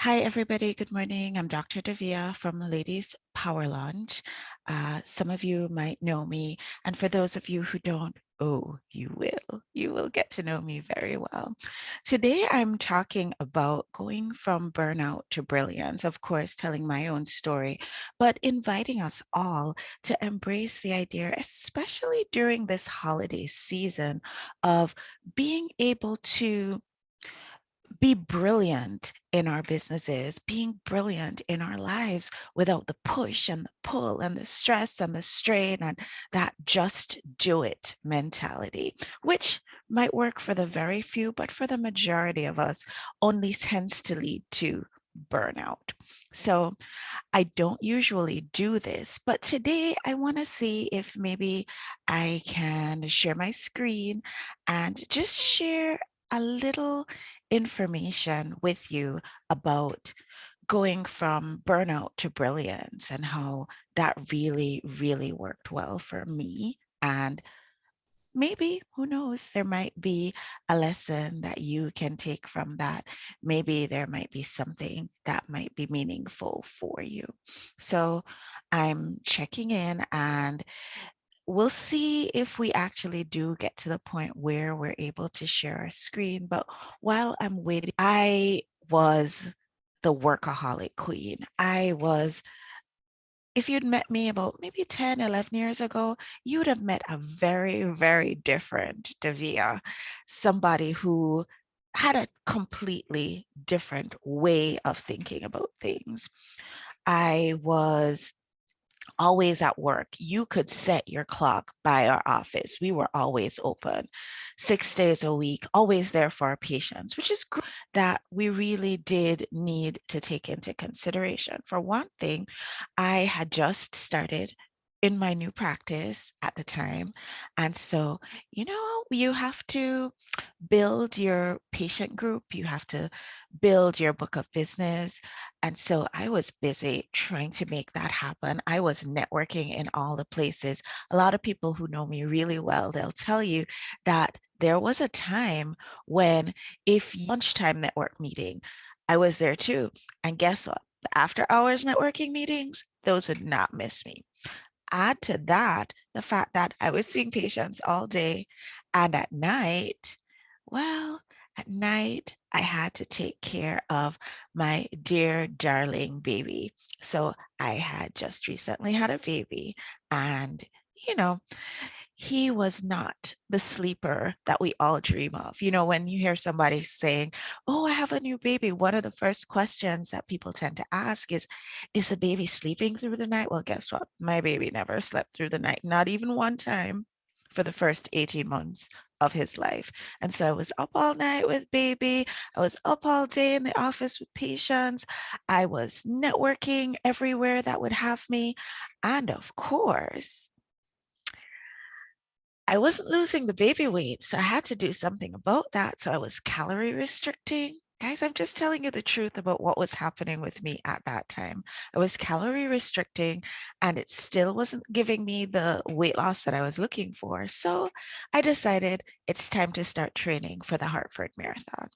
Hi, everybody. Good morning. I'm Dr. Davia from Ladies Power Lunch. Some of you might know me, and for those of you who don't, oh, you will. You will get to know me very well. Today, I'm talking about going from burnout to brilliance, of course, telling my own story, but inviting us all to embrace the idea, especially during this holiday season, of being able to be brilliant in our businesses, being brilliant in our lives without the push and the pull and the stress and the strain and that just do it mentality, which might work for the very few, but for the majority of us only tends to lead to burnout. So I don't usually do this, but today I want to see if maybe I can share my screen and just share a little information with you about going from burnout to brilliance and how that really, really worked well for me. And maybe, who knows, there might be a lesson that you can take from that. Maybe there might be something that might be meaningful for you. So I'm checking in and we'll see if we actually do get to the point where we're able to share our screen. But while I'm waiting, I was the workaholic queen. If you'd met me about maybe 10, 11 years ago, you'd have met a very, very different Davia, somebody who had a completely different way of thinking about things. I was always at work. You could set your clock by our office. We were always open 6 days a week, always there for our patients, which is great that we really did need to take into consideration. For one thing, I had just started in my new practice at the time. And so, you have to build your patient group, you have to build your book of business. And so I was busy trying to make that happen. I was networking in all the places. A lot of people who know me really well, they'll tell you that there was a time when if lunchtime network meeting, I was there too. And guess what? The after hours networking meetings, those would not miss me. Add to that the fact that I was seeing patients all day and at night, well, at night, I had to take care of my dear darling baby. So I had just recently had a baby and, you know, he was not the sleeper that we all dream of. When you hear somebody saying, "Oh, I have a new baby," one of the first questions that people tend to ask is the baby sleeping through the night? Well, guess what? My baby never slept through the night, not even one time for the first 18 months of his life. And so I was up all night with baby. I was up all day in the office with patients. I was networking everywhere that would have me. And of course, I wasn't losing the baby weight, so I had to do something about that. So I was calorie restricting. Guys, I'm just telling you the truth about what was happening with me at that time. I was calorie restricting and it still wasn't giving me the weight loss that I was looking for. So I decided it's time to start training for the Hartford Marathon.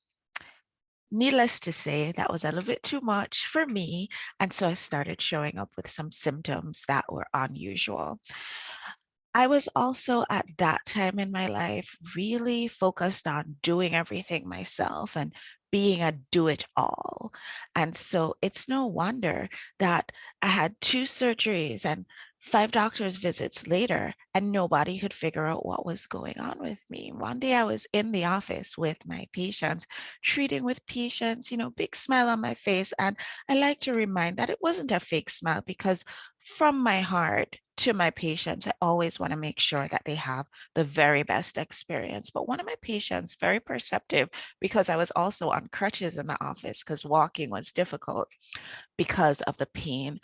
Needless to say, that was a little bit too much for me. And so I started showing up with some symptoms that were unusual. I was also at that time in my life really focused on doing everything myself and being a do it all. And so it's no wonder that I had two surgeries and five doctor's visits later, and nobody could figure out what was going on with me. One day I was in the office with my patients, treating with patients, big smile on my face. And I like to remind that it wasn't a fake smile because from my heart to my patients, I always want to make sure that they have the very best experience. But one of my patients, very perceptive, because I was also on crutches in the office because walking was difficult because of the pain.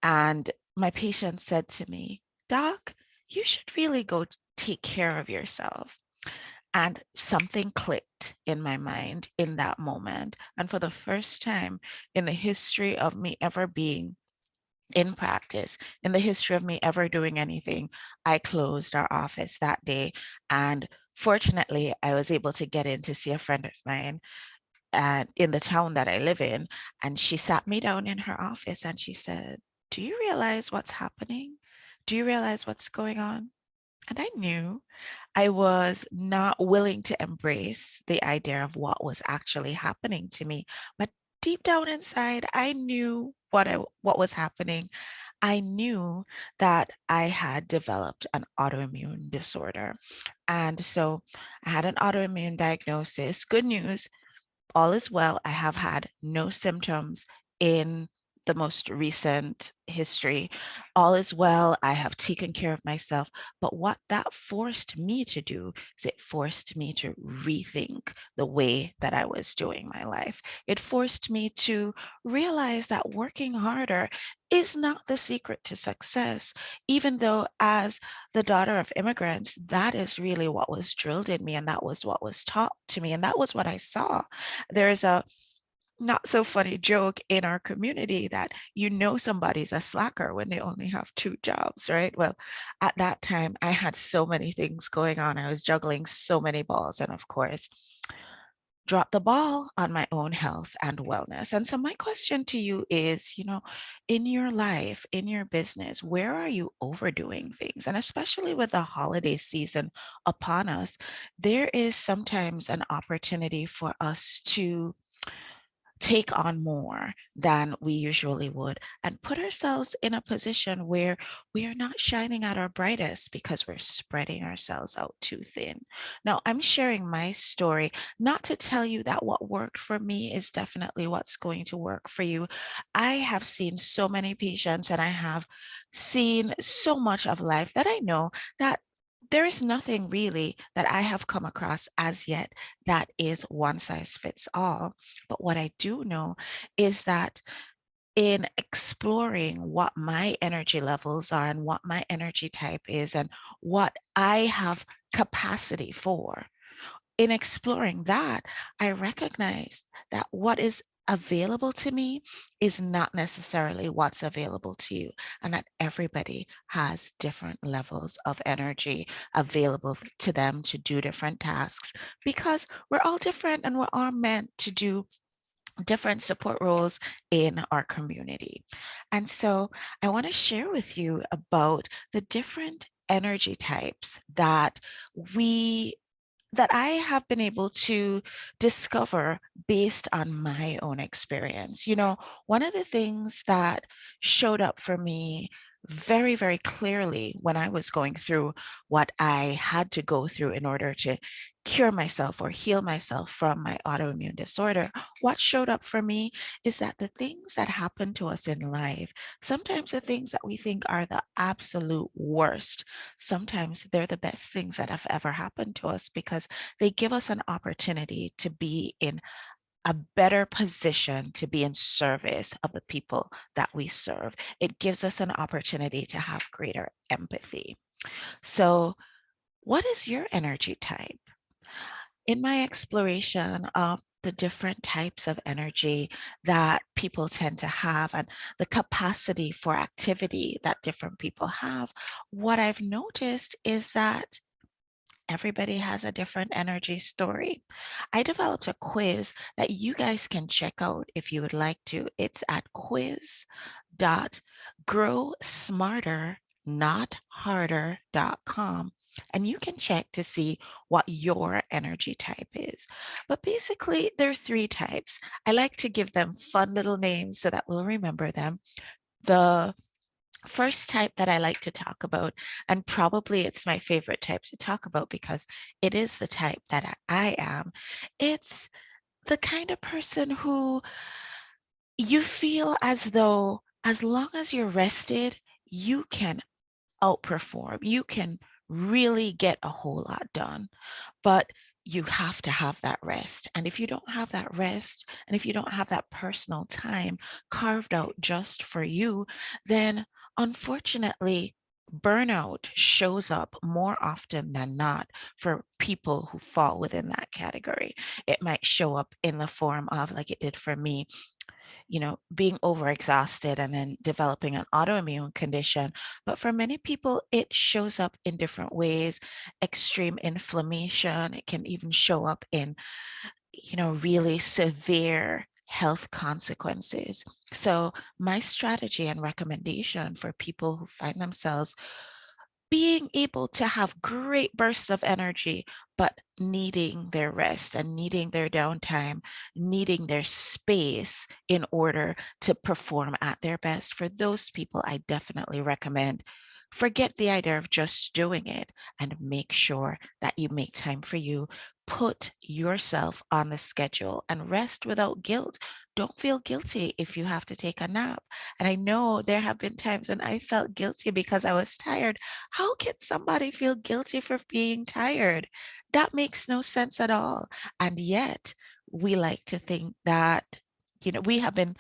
And my patient said to me, "Doc, you should really go take care of yourself." And something clicked in my mind in that moment. And for the first time in the history of me ever being in practice, in the history of me ever doing anything, I closed our office that day. And fortunately, I was able to get in to see a friend of mine and in the town that I live in. And she sat me down in her office and she said, "Do you realize what's happening? Do you realize what's going on?" And I knew. I was not willing to embrace the idea of what was actually happening to me. But deep down inside, I knew what was happening. I knew that I had developed an autoimmune disorder. And so I had an autoimmune diagnosis. Good news, all is well. I have had no symptoms in the most recent history. All is well. I have taken care of myself. But what that forced me to do is it forced me to rethink the way that I was doing my life. It forced me to realize that working harder is not the secret to success, even though as the daughter of immigrants, that is really what was drilled in me and that was what was taught to me and that was what I saw. There's a not so funny joke in our community that somebody's a slacker when they only have two jobs, right? Well, at that time, I had so many things going on. I was juggling so many balls, and of course, dropped the ball on my own health and wellness. And so, my question to you is, in your life, in your business, where are you overdoing things? And especially with the holiday season upon us, there is sometimes an opportunity for us to take on more than we usually would and put ourselves in a position where we are not shining at our brightest because we're spreading ourselves out too thin. Now, I'm sharing my story not to tell you that what worked for me is definitely what's going to work for you. I have seen so many patients and I have seen so much of life that I know that there is nothing really that I have come across as yet that is one size fits all. But what I do know is that in exploring what my energy levels are and what my energy type is and what I have capacity for, in exploring that, I recognized that what is available to me is not necessarily what's available to you, and that everybody has different levels of energy available to them to do different tasks because we're all different and we're all meant to do different support roles in our community. And so I want to share with you about the different energy types we that I have been able to discover based on my own experience. One of the things that showed up for me very, very clearly when I was going through what I had to go through in order to cure myself or heal myself from my autoimmune disorder, what showed up for me is that the things that happen to us in life, sometimes the things that we think are the absolute worst, sometimes they're the best things that have ever happened to us because they give us an opportunity to be in a better position to be in service of the people that we serve. It gives us an opportunity to have greater empathy. So, what is your energy type? In my exploration of the different types of energy that people tend to have and the capacity for activity that different people have, what I've noticed is that everybody has a different energy story. I developed a quiz that you guys can check out if you would like to. It's at quiz.growsmarternotharder.com. And you can check to see what your energy type is. But basically, there are three types. I like to give them fun little names so that we'll remember them. The first type that I like to talk about, and probably it's my favorite type to talk about because it is the type that I am, it's the kind of person who you feel as though as long as you're rested, you can outperform. You can really get a whole lot done, but you have to have that rest. And if you don't have that rest, and if you don't have that personal time carved out just for you, then unfortunately, burnout shows up more often than not for people who fall within that category. It might show up in the form of, like it did for me, being overexhausted and then developing an autoimmune condition. But for many people, it shows up in different ways. Extreme inflammation, it can even show up in really severe health consequences. So my strategy and recommendation for people who find themselves being able to have great bursts of energy, but needing their rest and needing their downtime, needing their space in order to perform at their best. For those people, I definitely recommend forget the idea of just doing it and make sure that you make time for you. Put yourself on the schedule and rest without guilt. Don't feel guilty if you have to take a nap. And I know there have been times when I felt guilty because I was tired. How can somebody feel guilty for being tired? That makes no sense at all. And yet, we like to think that, we have been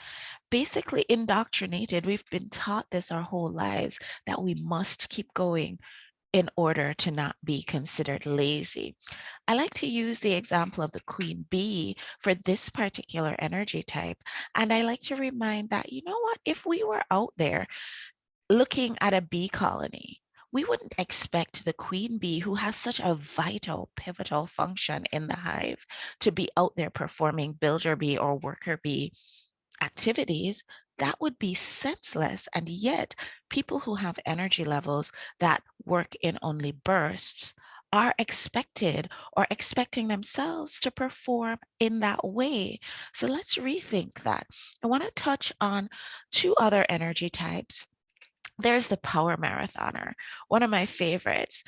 basically indoctrinated. We've been taught this our whole lives that we must keep going in order to not be considered lazy. I like to use the example of the queen bee for this particular energy type. And I like to remind that, you know what, if we were out there looking at a bee colony, we wouldn't expect the queen bee, who has such a vital, pivotal function in the hive, to be out there performing builder bee or worker bee activities. That would be senseless. And yet, people who have energy levels that work in only bursts are expected or expecting themselves to perform in that way. So let's rethink that. I want to touch on two other energy types. There's the power marathoner, one of my favorites.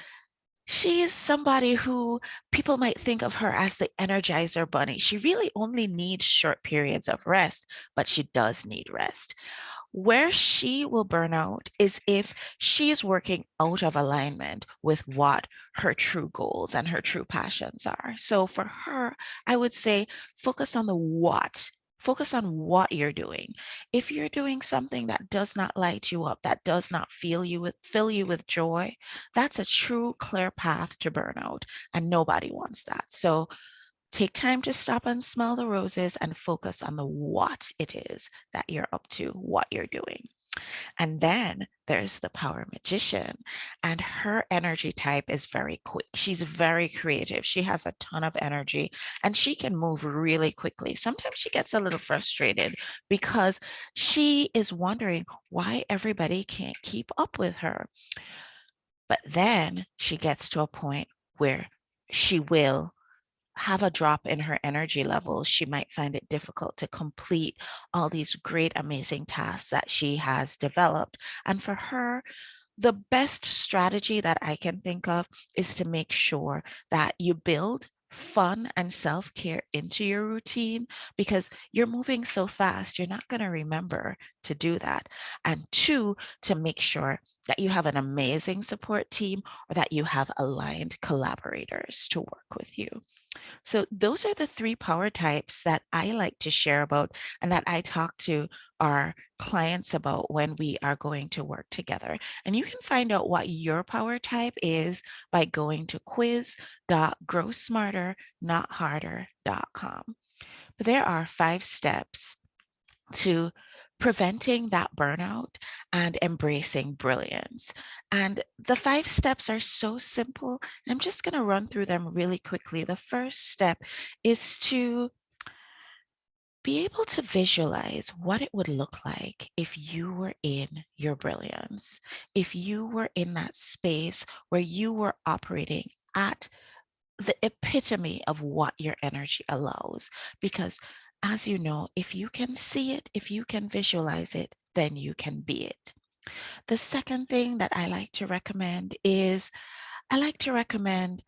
She is somebody who people might think of her as the energizer bunny. She really only needs short periods of rest, but she does need rest. Where she will burn out is if she is working out of alignment with what her true goals and her true passions are. So for her, I would say focus on the what. Focus on what you're doing. If you're doing something that does not light you up, that does not fill you with joy, that's a true clear path to burnout, and nobody wants that. So take time to stop and smell the roses and focus on the what it is that you're up to, what you're doing. And then there's the power magician, and her energy type is very quick. She's very creative. She has a ton of energy and she can move really quickly. Sometimes she gets a little frustrated because she is wondering why everybody can't keep up with her. But then she gets to a point where she will have a drop in her energy levels. She might find it difficult to complete all these great, amazing tasks that she has developed. And for her, the best strategy that I can think of is to make sure that you build fun and self-care into your routine, because you're moving so fast, you're not going to remember to do that. And two, to make sure that you have an amazing support team or that you have aligned collaborators to work with you. So those are the three power types that I like to share about and that I talk to our clients about when we are going to work together. And you can find out what your power type is by going to quiz.growsmarternotharder.com. But there are 5 steps to preventing that burnout and embracing brilliance. And the 5 steps are so simple. I'm just going to run through them really quickly. The first step is to be able to visualize what it would look like if you were in your brilliance, if you were in that space where you were operating at the epitome of what your energy allows. Because as you know, if you can see it, if you can visualize it, then you can be it. The second thing that I like to recommend is I like to recommend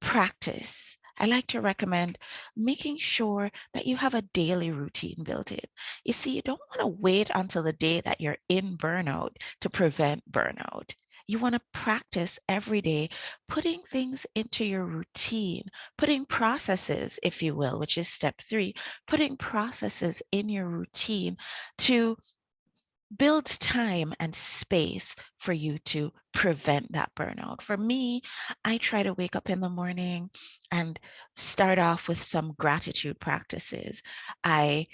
practice. I like to recommend making sure that you have a daily routine built in. You see, you don't want to wait until the day that you're in burnout to prevent burnout. You want to practice every day, putting things into your routine, putting processes, if you will, which is step 3, putting processes in your routine to build time and space for you to prevent that burnout. For me, I try to wake up in the morning and start off with some gratitude practices. I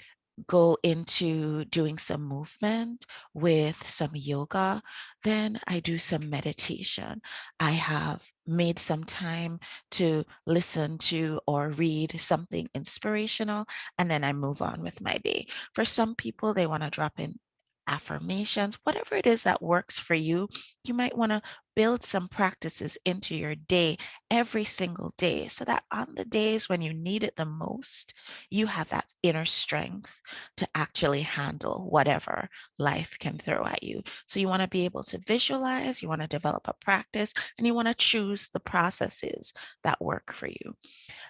go into doing some movement with some yoga, then I do some meditation. I have made some time to listen to or read something inspirational, and then I move on with my day. For some people, they want to drop in affirmations, whatever it is that works for you. You might want to build some practices into your day every single day so that on the days when you need it the most, you have that inner strength to actually handle whatever life can throw at you. So you want to be able to visualize, you want to develop a practice, and you want to choose the processes that work for you.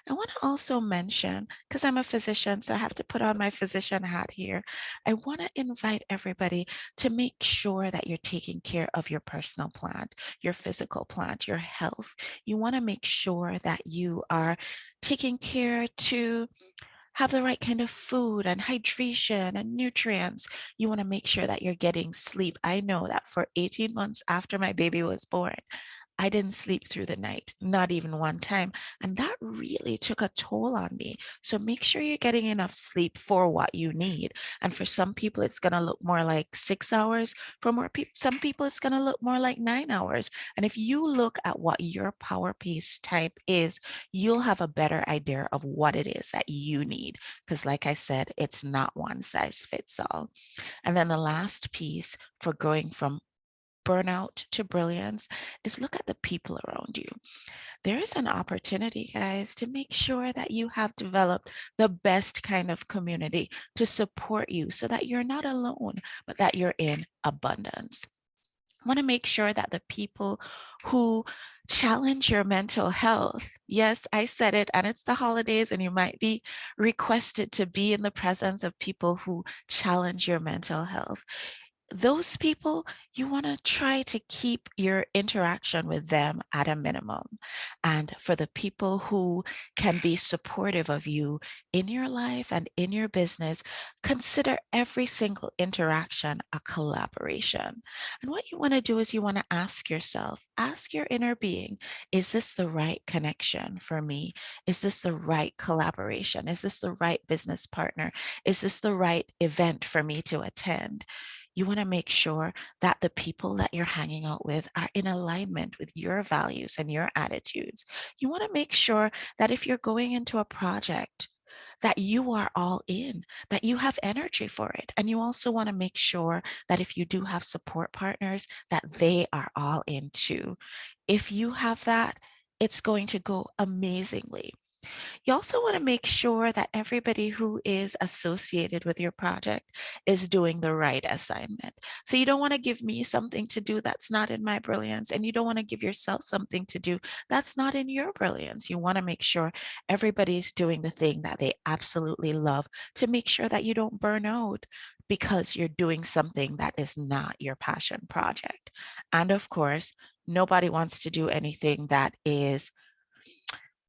I want to also mention, because I'm a physician, so I have to put on my physician hat here. I want to invite everybody to make sure that you're taking care of your personal plant, your physical plant, your health. You want to make sure that you are taking care to have the right kind of food and hydration and nutrients. You want to make sure that you're getting sleep. I know that for 18 months after my baby was born, I didn't sleep through the night, not even one time. And that really took a toll on me. So make sure you're getting enough sleep for what you need. And for some people, it's going to look more like 6 hours. For more people, some people, it's going to look more like 9 hours. And if you look at what your power pace type is, you'll have a better idea of what it is that you need. Because, like I said, it's not one size fits all. And then the last piece for going from burnout to brilliance is look at the people around you. There is an opportunity, guys, to make sure that you have developed the best kind of community to support you so that you're not alone, but that you're in abundance. I want to make sure that the people who challenge your mental health, yes, I said it, and it's the holidays, and you might be requested to be in the presence of people who challenge your mental health. Those people, you want to try to keep your interaction with them at a minimum. And for the people who can be supportive of you in your life and in your business, consider every single interaction a collaboration. And what you want to do is you want to ask yourself, ask your inner being, is this the right connection for me? Is this the right collaboration? Is this the right business partner? Is this the right event for me to attend? You want to make sure that the people that you're hanging out with are in alignment with your values and your attitudes. You want to make sure that if you're going into a project, that you are all in, that you have energy for it. And you also want to make sure that if you do have support partners, that they are all in too. If you have that, it's going to go amazingly. You also want to make sure that everybody who is associated with your project is doing the right assignment. So you don't want to give me something to do that's not in my brilliance, and you don't want to give yourself something to do that's not in your brilliance. You want to make sure everybody's doing the thing that they absolutely love to make sure that you don't burn out because you're doing something that is not your passion project. And of course, nobody wants to do anything that is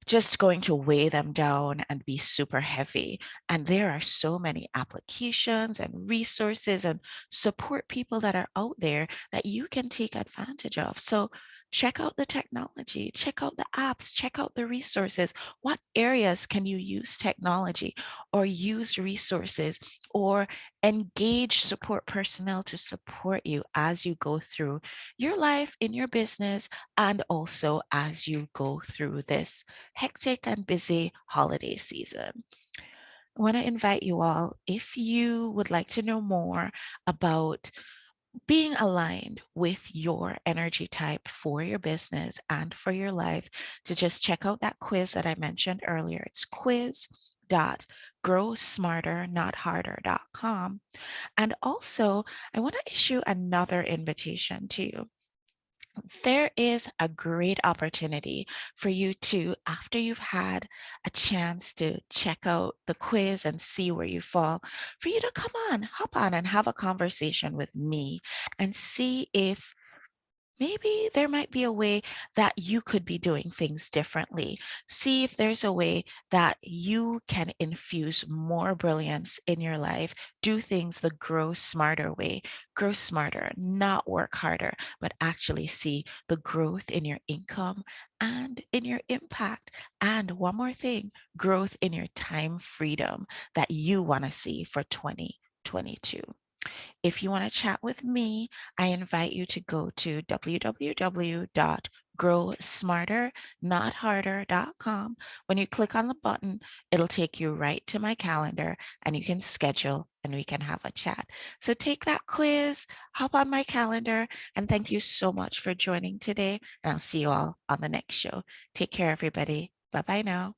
just going to weigh them down and be super heavy. And there are so many applications and resources and support people that are out there that you can take advantage of. So check out the technology, check out the apps, check out the resources. What areas can you use technology or use resources or engage support personnel to support you as you go through your life in your business and also as you go through this hectic and busy holiday season? I want to invite you all, if you would like to know more about being aligned with your energy type for your business and for your life, to just check out that quiz that I mentioned earlier. It's quiz.growsmarternotharder.com. And also, I want to issue another invitation to you. There is a great opportunity for you to, after you've had a chance to check out the quiz and see where you fall, for you to come on, hop on and have a conversation with me and see if maybe there might be a way that you could be doing things differently. See if there's a way that you can infuse more brilliance in your life. Do things the grow smarter way. Grow smarter, not work harder, but actually see the growth in your income and in your impact. And one more thing, growth in your time freedom that you want to see for 2022. If you want to chat with me, I invite you to go to www.growsmarternotharder.com. When you click on the button, it'll take you right to my calendar and you can schedule and we can have a chat. So take that quiz, hop on my calendar, and thank you so much for joining today. And I'll see you all on the next show. Take care, everybody. Bye bye now.